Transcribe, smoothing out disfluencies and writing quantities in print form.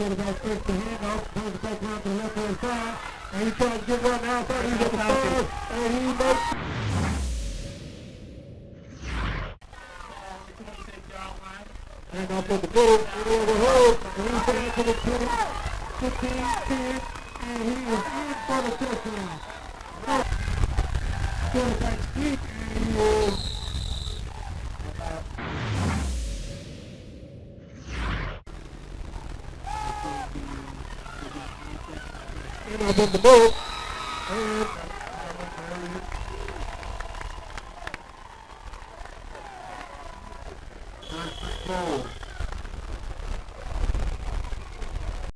quarterback first to hand off, throws it back around to the left-hand side, and he tries to get one outside, he's at the 5, and he makes... And off with the middle, and the hold, and he's down to the 20, 15, 10, and he is in for the touchdown. Quarterback sneak, and he is... And off with the middle, and... First and goal.